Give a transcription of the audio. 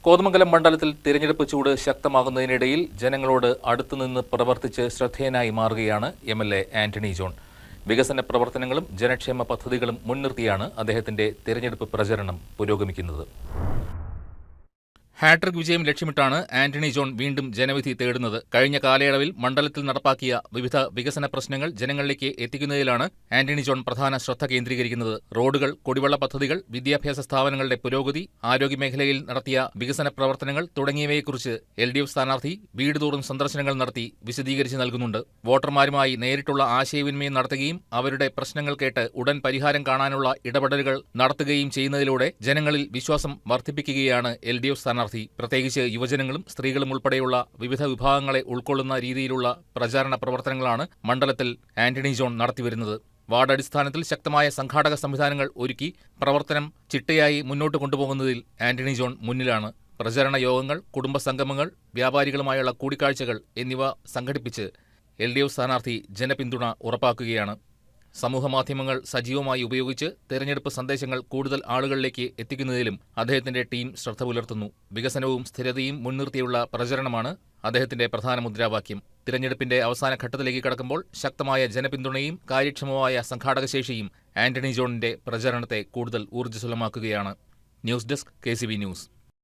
കോതമംഗലം മണ്ഡലത്തിൽ തിരഞ്ഞെടുപ്പ് ചൂട് ശക്തമാകുന്നതിനിടയിൽ ജനങ്ങളോട് അടുത്തുനിന്ന് പ്രവർത്തിച്ച് ശ്രദ്ധേയനായി മാറുകയാണ് എം.എൽ.എ. ആന്റണി ജോൺ. വികസന പ്രവർത്തനങ്ങളും ജനക്ഷേമ പദ്ധതികളും മുൻനിർത്തിയാണ് അദ്ദേഹത്തിന്റെ തിരഞ്ഞെടുപ്പ് പ്രചരണം പുരോഗമിക്കുന്നത്. ഹാട്രിക് വിജയം ലക്ഷ്യമിട്ടാണ് ആന്റണി ജോൺ വീണ്ടും ജനവിധി തേടുന്നത്. കഴിഞ്ഞ കാലയളവിൽ മണ്ഡലത്തിൽ നടപ്പാക്കിയ വിവിധ വികസന പ്രശ്നങ്ങൾ ജനങ്ങളിലേക്ക് എത്തിക്കുന്നതിലാണ് ആന്റണി ജോൺ പ്രധാന ശ്രദ്ധ കേന്ദ്രീകരിക്കുന്നത്. റോഡുകൾ, കുടിവെള്ള പദ്ധതികൾ, വിദ്യാഭ്യാസ സ്ഥാപനങ്ങളുടെ പുരോഗതി, ആരോഗ്യമേഖലയിൽ നടത്തിയ വികസന പ്രവർത്തനങ്ങൾ തുടങ്ങിയവയെക്കുറിച്ച് LDF സ്ഥാനാർത്ഥി വീട് തോറും സന്ദർശനങ്ങൾ നടത്തി വിശദീകരിച്ച് നൽകുന്നുണ്ട്. വോട്ടർമാരുമായി നേരിട്ടുള്ള ആശയവിനിമയം നടത്തുകയും അവരുടെ പ്രശ്നങ്ങൾ കേട്ട് ഉടൻ പരിഹാരം കാണാനുള്ള ഇടപെടലുകൾ നടത്തുകയും ചെയ്യുന്നതിലൂടെ ജനങ്ങളിൽ വിശ്വാസം വർദ്ധിപ്പിക്കുകയാണ് LDF സ്ഥാനാർത്ഥി. പ്രത്യേകിച്ച് യുവജനങ്ങളും സ്ത്രീകളും ഉൾപ്പെടെയുള്ള വിവിധ വിഭാഗങ്ങളെ ഉൾക്കൊള്ളുന്ന രീതിയിലുള്ള പ്രചാരണ പ്രവർത്തനങ്ങളാണ് മണ്ഡലത്തിൽ ആന്റണി ജോൺ നടത്തിവരുന്നത്. വാർഡ് അടിസ്ഥാനത്തിൽ ശക്തമായ സംഘാടക സംവിധാനങ്ങൾ ഒരുക്കി പ്രവർത്തനം ചിട്ടയായി മുന്നോട്ട് കൊണ്ടുപോകുന്നതിൽ ആന്റണി ജോൺ മുന്നിലാണ്. പ്രചരണ യോഗങ്ങൾ, കുടുംബ സംഗമങ്ങൾ, വ്യാപാരികളുമായുള്ള കൂടിക്കാഴ്ചകൾ എന്നിവ സംഘടിപ്പിച്ച് LDF സ്ഥാനാർത്ഥി ജനപിന്തുണ ഉറപ്പാക്കുകയാണ്. സമൂഹമാധ്യമങ്ങൾ സജീവമായി ഉപയോഗിച്ച് തെരഞ്ഞെടുപ്പ് സന്ദേശങ്ങൾ കൂടുതൽ ആളുകളിലേക്ക് എത്തിക്കുന്നതിലും അദ്ദേഹത്തിന്റെ ടീം ശ്രദ്ധ പുലർത്തുന്നു. വികസനവും സ്ഥിരതയും മുൻനിർത്തിയുള്ള പ്രചരണമാണ് അദ്ദേഹത്തിന്റെ പ്രധാന മുദ്രാവാക്യം. തിരഞ്ഞെടുപ്പിന്റെ അവസാന ഘട്ടത്തിലേക്ക് കടക്കുമ്പോൾ ശക്തമായ ജനപിന്തുണയും കാര്യക്ഷമമായ സംഘാടകശേഷിയും ആന്റണി ജോണിന്റെ പ്രചരണത്തെ കൂടുതൽ ഊർജ്ജസ്വലമാക്കുകയാണ്. News desk KCB news.